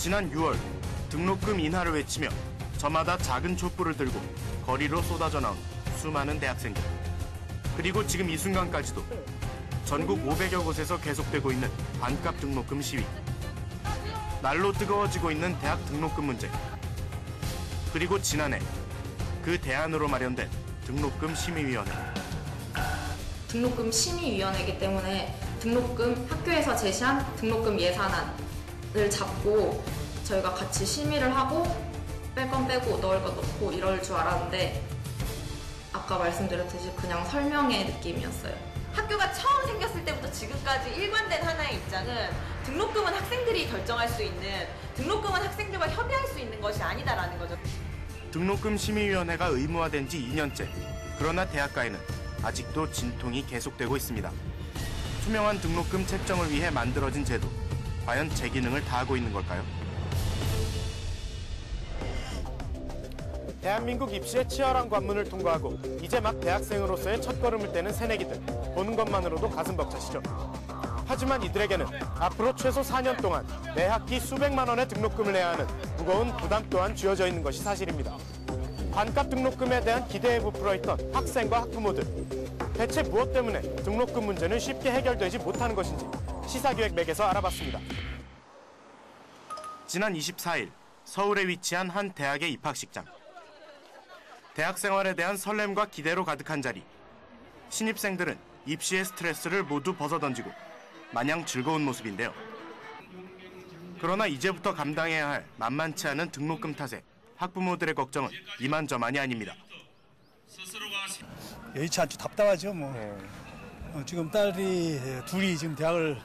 지난 6월 등록금 인하를 외치며 저마다 작은 촛불을 들고 거리로 쏟아져 나온 수많은 대학생들. 그리고 지금 이 순간까지도 전국 500여 곳에서 계속되고 있는 반값 등록금 시위. 날로 뜨거워지고 있는 대학 등록금 문제. 그리고 지난해 그 대안으로 마련된 등록금 심의위원회. 등록금 심의위원회이기 때문에 등록금 학교에서 제시한 등록금 예산안을 잡고 저희가 같이 심의를 하고 뺄 건 빼고 넣을 건 넣고 이럴 줄 알았는데 아까 말씀드렸듯이 그냥 설명의 느낌이었어요. 학교가 처음 생겼을 때부터 지금까지 일관된 하나의 입장은 등록금은 학생들이 결정할 수 있는, 등록금은 학생들과 협의할 수 있는 것이 아니다라는 거죠. 등록금 심의위원회가 의무화된 지 2년째. 그러나 대학가에는 아직도 진통이 계속되고 있습니다. 투명한 등록금 책정을 위해 만들어진 제도, 과연 제 기능을 다하고 있는 걸까요? 대한민국 입시의 치열한 관문을 통과하고 이제 막 대학생으로서의 첫걸음을 떼는 새내기들, 보는 것만으로도 가슴 벅차시죠. 하지만 이들에게는 앞으로 최소 4년 동안 매 학기 수백만 원의 등록금을 내야 하는 무거운 부담 또한 쥐어져 있는 것이 사실입니다. 반값 등록금에 대한 기대에 부풀어 있던 학생과 학부모들. 대체 무엇 때문에 등록금 문제는 쉽게 해결되지 못하는 것인지 시사기획맥에서 알아봤습니다. 지난 24일 서울에 위치한 한 대학의 입학식장. 대학 생활에 대한 설렘과 기대로 가득한 자리. 신입생들은 입시의 스트레스를 모두 벗어던지고 마냥 즐거운 모습인데요. 그러나 이제부터 감당해야 할 만만치 않은 등록금 탓에 학부모들의 걱정은 이만저만이 아닙니다. 여의치 않죠. 답답하죠. 지금 딸이 둘이 지금 대학을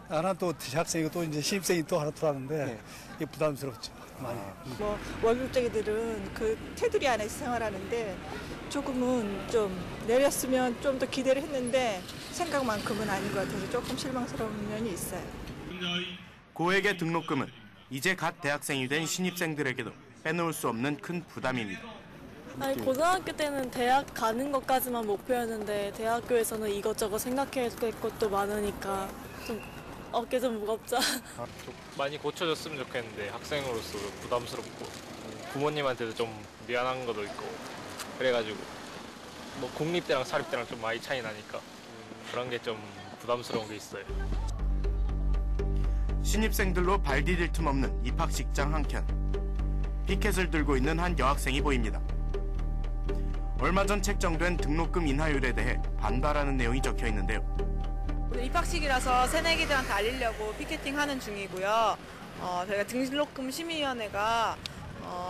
하나 또 대학생이고 또 이제 신입생이 또 하나 들어왔는데 이게 부담스럽죠. 많이. 월급쟁이들은 그 테두리 안에서 생활하는데 조금은 좀 내렸으면 좀 더 기대를 했는데 생각만큼은 아닌 것 같아서 조금 실망스러운 면이 있어요. 고액의 등록금은 이제 갓 대학생이 된 신입생들에게도 빼놓을 수 없는 큰 부담입니다. 아니, 고등학교 때는 대학 가는 것까지만 목표였는데 대학교에서는 이것저것 생각해야 될 것도 많으니까 좀 어깨 좀 무겁죠. 좀 많이 고쳐줬으면 좋겠는데 학생으로서 부담스럽고 부모님한테도 좀 미안한 것도 있고 그래가지고 뭐 공립대랑 사립대랑 좀 많이 차이 나니까 그런 게 좀 부담스러운 게 있어요. 신입생들로 발 디딜 틈 없는 입학식장 한켠. 피켓을 들고 있는 한 여학생이 보입니다. 얼마 전 책정된 등록금 인하율에 대해 반발하는 내용이 적혀 있는데요. 오늘 입학식이라서 새내기들한테 알리려고 피켓팅 하는 중이고요. 저희가 등록금 심의위원회가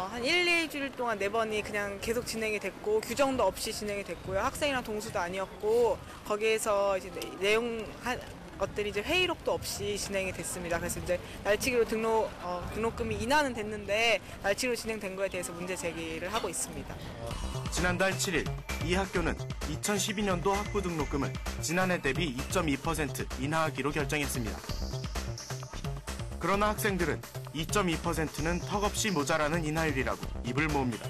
한 1, 2주일 동안 4번이 그냥 계속 진행이 됐고 규정도 없이 진행이 됐고요. 학생이랑 동수도 아니었고 거기에서 이제 내용 것들이 이제 회의록도 없이 진행이 됐습니다. 그래서 이제 날치기로 등록금이 인하는 됐는데 날치기로 진행된 거에 대해서 문제 제기를 하고 있습니다. 지난달 7일 이 학교는 2012년도 학부 등록금을 지난해 대비 2.2% 인하하기로 결정했습니다. 그러나 학생들은 2.2%는 턱없이 모자라는 인하율이라고 입을 모읍니다.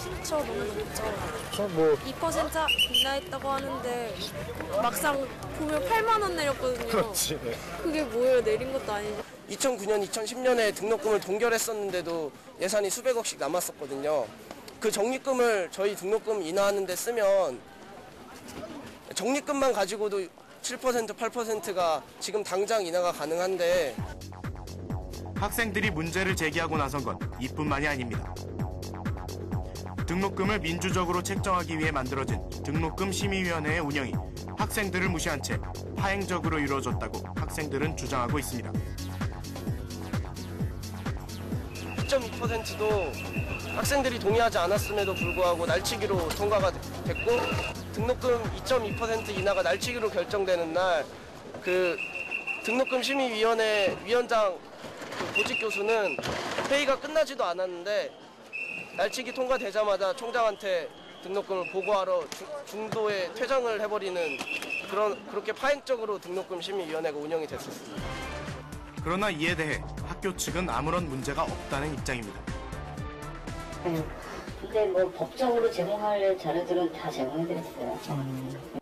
진짜 너무 높죠. 2% 인하했다고 하는데 막상 보면 8만 원 내렸거든요. 그렇지. 그게 뭐예요? 내린 것도 아니죠. 2009년, 2010년에 등록금을 동결했었는데도 예산이 수백억씩 남았었거든요. 그 적립금을 저희 등록금 인하하는 데 쓰면 적립금만 가지고도 7%, 8%가 지금 당장 인하가 가능한데 학생들이 문제를 제기하고 나선 건 이뿐만이 아닙니다. 등록금을 민주적으로 책정하기 위해 만들어진 등록금 심의위원회의 운영이 학생들을 무시한 채 파행적으로 이루어졌다고 학생들은 주장하고 있습니다. 2.2%도 학생들이 동의하지 않았음에도 불구하고 날치기로 통과가 됐고 등록금 2.2% 인하가 날치기로 결정되는 날 그 등록금 심의위원회 위원장 보직 교수는 회의가 끝나지도 않았는데 날치기 통과되자마자 총장한테 등록금을 보고하러 중도에 퇴장을 해버리는 그렇게 파행적으로 등록금 심의위원회가 운영이 됐었습니다. 그러나 이에 대해 학교 측은 아무런 문제가 없다는 입장입니다. 근데 뭐 법적으로 제공할 자료들은 다 제공해드렸어요.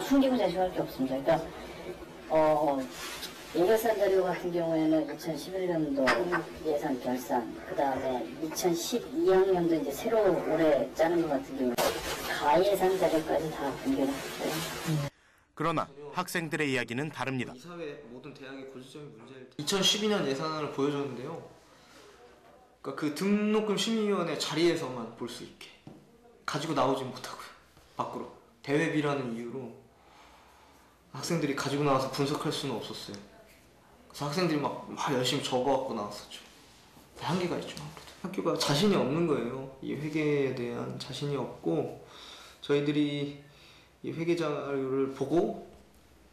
숨기고 자식할 게 없습니다. 그러니까 예결산 자료 같은 경우에는 2011년도 예산 결산, 그 다음에 2012학년도 이제 새로 올해 짜는 것 같은 경우에 가예산 자료까지 다 공개했어요. 그러나 학생들의 이야기는 다릅니다. 이 사회 모든 대학의 고질적인 문제를 2012년 예산안을 보여줬는데요. 그러니까 그 등록금 심의위원회 자리에서만 볼 수 있게 가지고 나오지 못하고요. 밖으로 대회비라는 이유로 학생들이 가지고 나와서 분석할 수는 없었어요. 그래서 학생들이 막 열심히 적어갖고 나왔었죠. 한계가 있죠. 아무래도 학교가 자신이 없는 거예요. 이 회계에 대한 자신이 없고 저희들이 이 회계 자료를 보고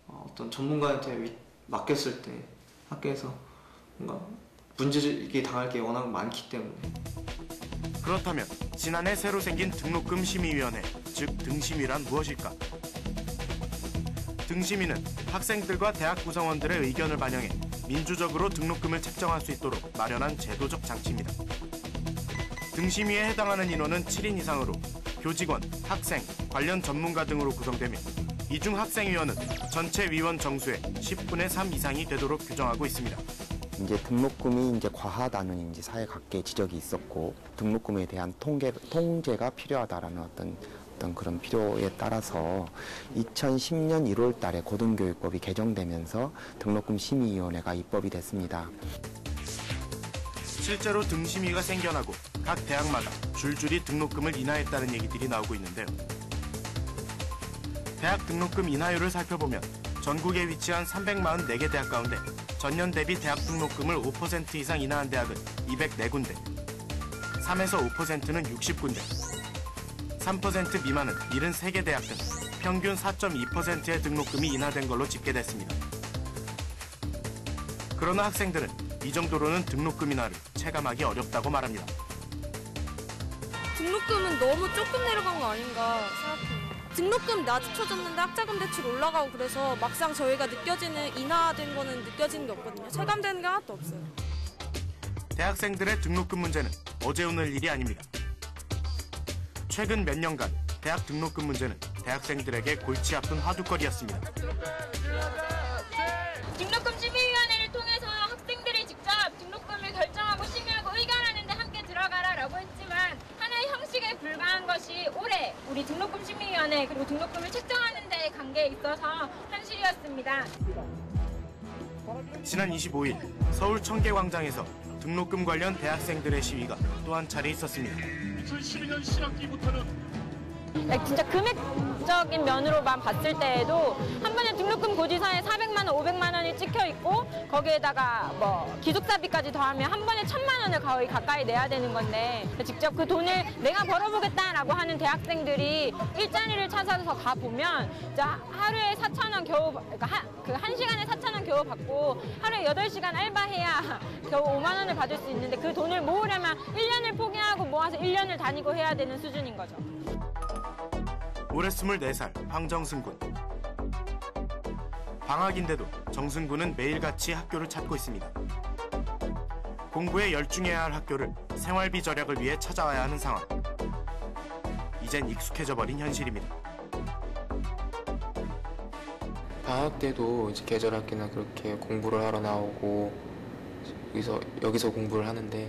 어떤 전문가한테 맡겼을 때 학교에서 뭔가 문제제기 당할 게 워낙 많기 때문에. 그렇다면 지난해 새로 생긴 등록금 심의위원회, 즉 등심위란 무엇일까? 등심위는 학생들과 대학 구성원들의 의견을 반영해 민주적으로 등록금을 책정할 수 있도록 마련한 제도적 장치입니다. 등심위에 해당하는 인원은 7인 이상으로 교직원, 학생, 관련 전문가 등으로 구성되며 이 중 학생위원은 전체 위원 정수의 10분의 3 이상이 되도록 규정하고 있습니다. 이제 등록금이 이제 과하다는 이제 사회 각계의 지적이 있었고 등록금에 대한 통제가 필요하다라는 어떤 그런 필요에 따라서 2010년 1월 달에 고등교육법이 개정되면서 등록금 심의위원회가 입법이 됐습니다. 실제로 등심위가 생겨나고 각 대학마다 줄줄이 등록금을 인하했다는 얘기들이 나오고 있는데요. 대학 등록금 인하율을 살펴보면 전국에 위치한 344개 대학 가운데 전년 대비 대학 등록금을 5% 이상 인하한 대학은 204군데, 3에서 5%는 60군데, 3% 미만은 73개 대학 등 평균 4.2%의 등록금이 인하된 걸로 집계됐습니다. 그러나 학생들은 이 정도로는 등록금 인하를 체감하기 어렵다고 말합니다. 등록금은 너무 조금 내려간 거 아닌가 생각해요. 등록금 낮춰졌는데 학자금 대출 올라가고 그래서 막상 저희가 느껴지는 인하된 거는 느껴지는 게 없거든요. 체감되는 게 하나도 없어요. 대학생들의 등록금 문제는 어제 오늘 일이 아닙니다. 최근 몇 년간 대학 등록금 문제는 대학생들에게 골치 아픈 화두거리였습니다. 등록금 심의위원회를 통해서 학생들이 직접 등록금을 결정하고 심의하고 의결하는 데 함께 들어가라라고 했지만 하나의 형식에 불과한 것이 올해 우리 등록금 심의위원회 그리고 등록금을 책정하는 데 관계에 있어서 현실이었습니다. 지난 25일 서울 청계광장에서 등록금 관련 대학생들의 시위가 또 한 차례 있었습니다. 2012년 신학기부터는 진짜 금액적인 면으로만 봤을 때에도 한 번에 등록금 고지서에 400만 원, 500만 원이 찍혀 있고 거기에다가 뭐 기숙사비까지 더하면 한 번에 1000만 원을 거의 가까이 내야 되는 건데 직접 그 돈을 내가 벌어보겠다라고 하는 대학생들이 일자리를 찾아서 가보면 하루에 4,000원 겨우, 그러니까 한 시간에 4,000원 겨우 받고 하루에 8시간 알바해야 겨우 5만 원을 받을 수 있는데 그 돈을 모으려면 1년을 포기하고 모아서 1년을 다니고 해야 되는 수준인 거죠. 올해 24살 황정승 군. 방학인데도 정승 군은 매일같이 학교를 찾고 있습니다. 공부에 열중해야 할 학교를 생활비 절약을 위해 찾아와야 하는 상황. 이젠 익숙해져 버린 현실입니다. 방학 때도 이제 계절학기나 그렇게 공부를 하러 나오고 여기서 공부를 하는데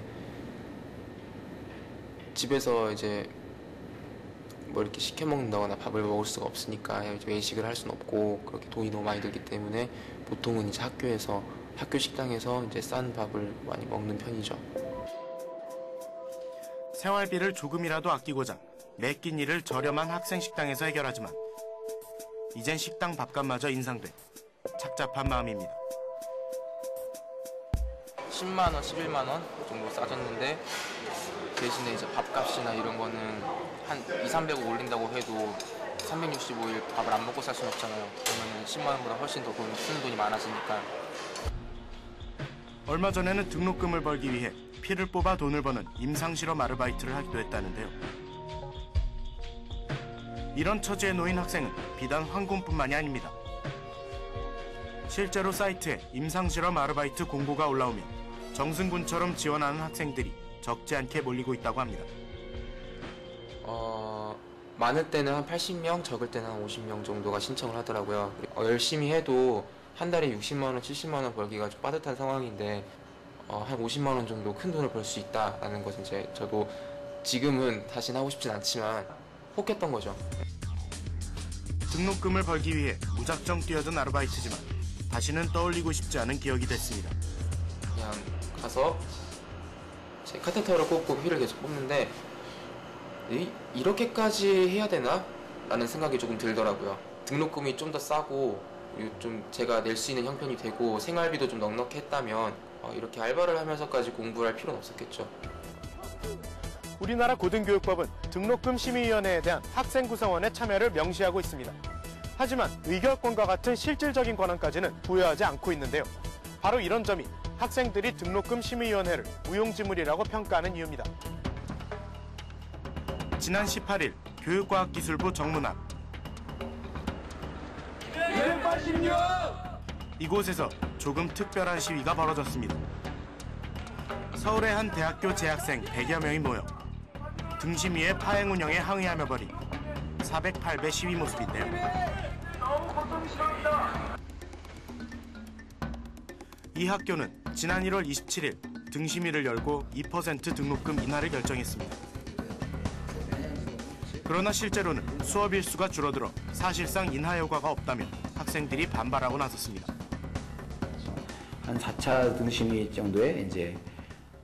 집에서 이제 뭐 이렇게 시켜 먹는다거나 밥을 먹을 수가 없으니까 외식을 할 수는 없고 그렇게 돈이 너무 많이 들기 때문에 보통은 이제 학교 식당에서 이제 싼 밥을 많이 먹는 편이죠. 생활비를 조금이라도 아끼고자 매 끼 일을 저렴한 학생 식당에서 해결하지만 이젠 식당 밥값마저 인상돼 착잡한 마음입니다. 10만 원, 11만 원 정도 싸졌는데 대신에 이제 밥값이나 이런 거는 한 2, 300원 올린다고 해도 365일 밥을 안 먹고 살 수는 없잖아요. 그러면 10만 원보다 훨씬 더 쓰는 돈이 많아지니까. 얼마 전에는 등록금을 벌기 위해 피를 뽑아 돈을 버는 임상실험 아르바이트를 하기도 했다는데요. 이런 처지에 놓인 학생은 비단 황군뿐만이 아닙니다. 실제로 사이트에 임상실험 아르바이트 공고가 올라오면 정승군처럼 지원하는 학생들이 적지 않게 몰리고 있다고 합니다. 많을 때는 한 80명, 적을 때는 한 50명 정도가 신청을 하더라고요. 열심히 해도 한 달에 60만 원, 70만 원 벌기가 좀 빠듯한 상황인데 한 50만 원 정도 큰 돈을 벌 수 있다라는 것은 이제 저도 지금은 다시는 하고 싶진 않지만 혹했던 거죠. 등록금을 벌기 위해 무작정 뛰어든 아르바이트지만 다시는 떠올리고 싶지 않은 기억이 됐습니다. 그냥 가서 제 카테터를 꽂고 피를 계속 뽑는데 이렇게까지 해야 되나? 라는 생각이 조금 들더라고요. 등록금이 좀 더 싸고 좀 제가 낼 수 있는 형편이 되고 생활비도 좀 넉넉했다면 이렇게 알바를 하면서까지 공부를 할 필요는 없었겠죠. 우리나라 고등교육법은 등록금 심의위원회에 대한 학생 구성원의 참여를 명시하고 있습니다. 하지만 의결권과 같은 실질적인 권한까지는 부여하지 않고 있는데요. 바로 이런 점이 학생들이 등록금 심의위원회를 무용지물이라고 평가하는 이유입니다. 지난 18일 교육과학기술부 정문 앞. 이곳에서 조금 특별한 시위가 벌어졌습니다. 서울의 한 대학교 재학생 100여 명이 모여 등심위의 파행 운영에 항의하며 벌인 408배 시위 모습인데요. 이 학교는 지난 1월 27일 등심위를 열고 2% 등록금 인하를 결정했습니다. 그러나 실제로는 수업 일수가 줄어들어 사실상 인하 효과가 없다며 학생들이 반발하고 나섰습니다. 한 4차 등심위 정도에 이제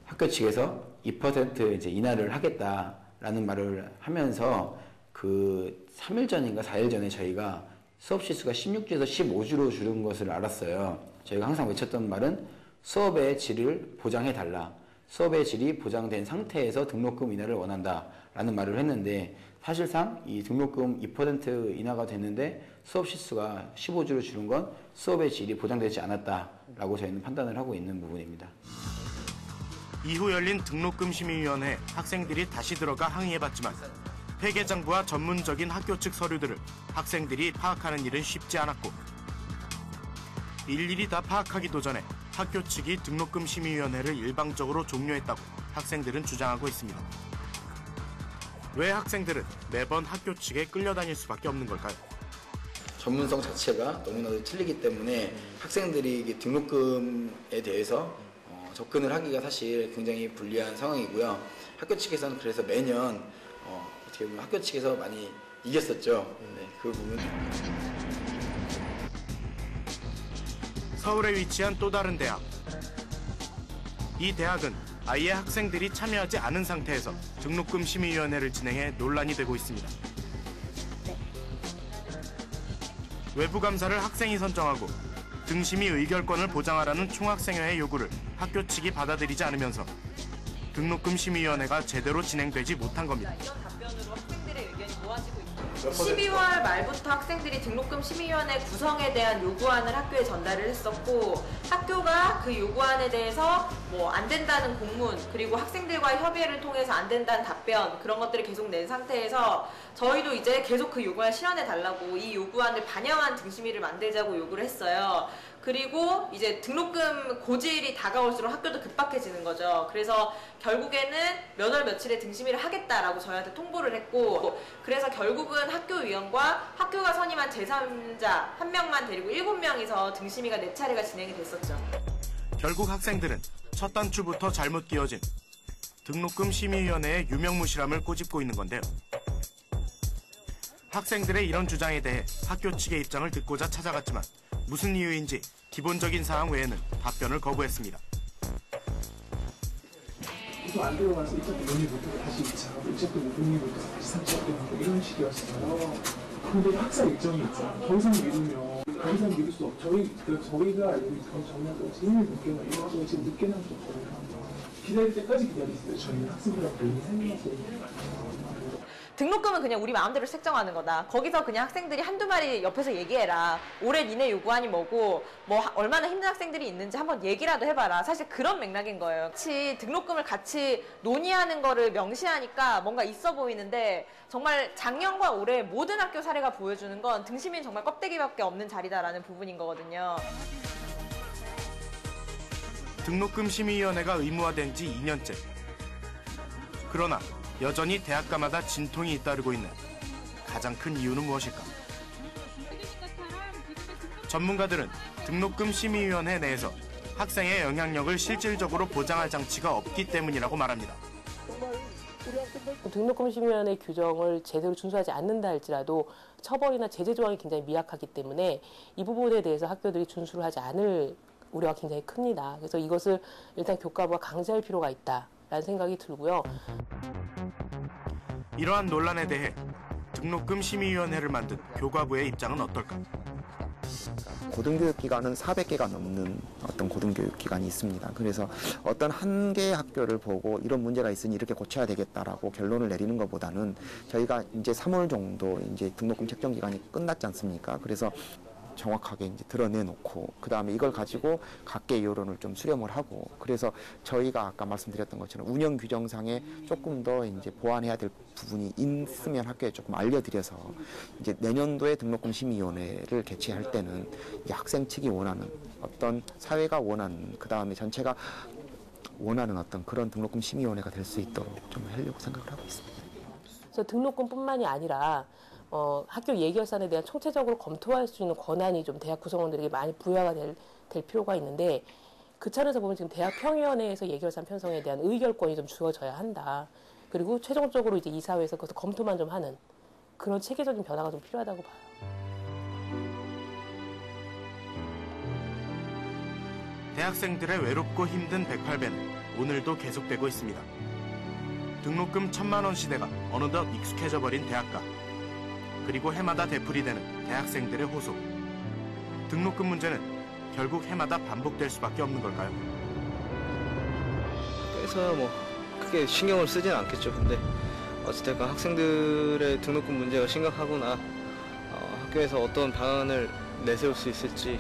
학교 측에서 2% 이제 인하를 하겠다라는 말을 하면서 그 3일 전인가 4일 전에 저희가 수업 시수가 16주에서 15주로 줄은 것을 알았어요. 저희가 항상 외쳤던 말은 수업의 질을 보장해달라. 수업의 질이 보장된 상태에서 등록금 인하를 원한다라는 말을 했는데 사실상 이 등록금 2% 인하가 됐는데 수업 시수가 15주로 줄은 건 수업의 질이 보장되지 않았다라고 저희는 판단을 하고 있는 부분입니다. 이후 열린 등록금 심의위원회에 학생들이 다시 들어가 항의해봤지만 회계장부와 전문적인 학교 측 서류들을 학생들이 파악하는 일은 쉽지 않았고 일일이 다 파악하기도 전에 학교 측이 등록금 심의위원회를 일방적으로 종료했다고 학생들은 주장하고 있습니다. 왜 학생들은 매번 학교 측에 끌려다닐 수밖에 없는 걸까요? 전문성 자체가 너무나도 틀리기 때문에 학생들이 등록금에 대해서 접근을 하기가 사실 굉장히 불리한 상황이고요. 학교 측에서는 그래서 매년 어떻게 보면 학교 측에서 많이 이겼었죠. 네, 그 부분. 서울에 위치한 또 다른 대학. 이 대학은 아예 학생들이 참여하지 않은 상태에서 등록금 심의위원회를 진행해 논란이 되고 있습니다. 외부 감사를 학생이 선정하고 등심위 의결권을 보장하라는 총학생회의 요구를 학교 측이 받아들이지 않으면서 등록금 심의위원회가 제대로 진행되지 못한 겁니다. 이런 답변으로 학생들의 의견이 모아지고 있죠. 12월 말부터 학생들이 등록금 심의위원회 구성에 대한 요구안을 학교에 전달을 했었고 학교가 그 요구안에 대해서 뭐 안 된다는 공문 그리고 학생들과의 협의를 통해서 안 된다는 답변 그런 것들을 계속 낸 상태에서 저희도 이제 계속 그 요구안을 실현해 달라고 이 요구안을 반영한 등심위를 만들자고 요구를 했어요. 그리고 이제 등록금 고지일이 다가올수록 학교도 급박해지는 거죠. 그래서 결국에는 몇 월 며칠에 등심위를 하겠다라고 저희한테 통보를 했고 그래서 결국은 학교위원과 학교가 선임한 제3자 1명만 데리고 7명이서 등심위가 4차례가 진행이 됐었죠. 결국 학생들은 첫 단추부터 잘못 끼워진 등록금 심의위원회의 유명무실함을 꼬집고 있는 건데요. 학생들의 이런 주장에 대해 학교 측의 입장을 듣고자 찾아갔지만 무슨 이유인지 기본적인 사항 외에는 답변을 거부했습니다. 또 안 들어가서 1차 때 논의부터 다시 2차, 1차 때 논의부터 다시 3차 때 하고 이런 식이었어요. 근데 학생 일정이 있잖아요. 더 이상 미루면 더 이상 미룰 수 없죠. 저희가 알고 있던 전에도 제일 늦게나 이러고 지금 늦게 나왔거든요. 기다릴 때까지 기다렸어요. 저희는 학생들하고 논의하면서. 등록금은 그냥 우리 마음대로 책정하는 거다. 거기서 그냥 학생들이 한두 마리 옆에서 얘기해라. 올해 니네 요구안이 뭐고 뭐 얼마나 힘든 학생들이 있는지 한번 얘기라도 해봐라. 사실 그런 맥락인 거예요. 같이 등록금을 같이 논의하는 거를 명시하니까 뭔가 있어 보이는데 정말 작년과 올해 모든 학교 사례가 보여주는 건 등심인 정말 껍데기밖에 없는 자리다라는 부분인 거거든요. 등록금 심의위원회가 의무화된 지 2년째. 그러나 여전히 대학가마다 진통이 잇따르고 있는 가장 큰 이유는 무엇일까? 전문가들은 등록금 심의위원회 내에서 학생의 영향력을 실질적으로 보장할 장치가 없기 때문이라고 말합니다. 등록금 심의위원회 규정을 제대로 준수하지 않는다 할지라도 처벌이나 제재 조항이 굉장히 미약하기 때문에 이 부분에 대해서 학교들이 준수를 하지 않을 우려가 굉장히 큽니다. 그래서 이것을 일단 교과부가 강제할 필요가 있다라는 생각이 들고요. 이러한 논란에 대해 등록금 심의위원회를 만든 교과부의 입장은 어떨까? 고등교육기관은 400개가 넘는 어떤 고등교육기관이 있습니다. 그래서 어떤 한 개의 학교를 보고 이런 문제가 있으니 이렇게 고쳐야 되겠다라고 결론을 내리는 것보다는 저희가 이제 3월 정도 이제 등록금 책정 기간이 끝났지 않습니까? 그래서 정확하게 이제 드러내놓고 그 다음에 이걸 가지고 각계 여론을 좀 수렴을 하고 그래서 저희가 아까 말씀드렸던 것처럼 운영 규정상에 조금 더 이제 보완해야 될 부분이 있으면 학교에 조금 알려드려서 이제 내년도에 등록금 심의위원회를 개최할 때는 이 학생 측이 원하는 어떤 사회가 원하는 그 다음에 전체가 원하는 어떤 그런 등록금 심의위원회가 될 수 있도록 좀 하려고 생각을 하고 있습니다. 그래서 등록금뿐만이 아니라 학교 예결산에 대한 총체적으로 검토할 수 있는 권한이 좀 대학 구성원들에게 많이 부여가 될 필요가 있는데 그 차원에서 보면 지금 대학 평의원회에서 예결산 편성에 대한 의결권이 좀 주어져야 한다. 그리고 최종적으로 이제 이사회에서 그것을 검토만 좀 하는 그런 체계적인 변화가 좀 필요하다고 봐요. 대학생들의 외롭고 힘든 108배는 오늘도 계속되고 있습니다. 등록금 1000만 원 시대가 어느덧 익숙해져 버린 대학가. 그리고 해마다 되풀이되는 대학생들의 호소. 등록금 문제는 결국 해마다 반복될 수밖에 없는 걸까요? 학교에서 뭐 크게 신경을 쓰진 않겠죠. 근데 어쨌든 학생들의 등록금 문제가 심각하구나. 학교에서 어떤 방안을 내세울 수 있을지,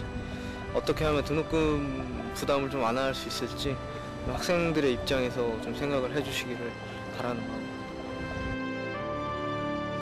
어떻게 하면 등록금 부담을 좀 완화할 수 있을지 학생들의 입장에서 좀 생각을 해주시기를 바라는 마음.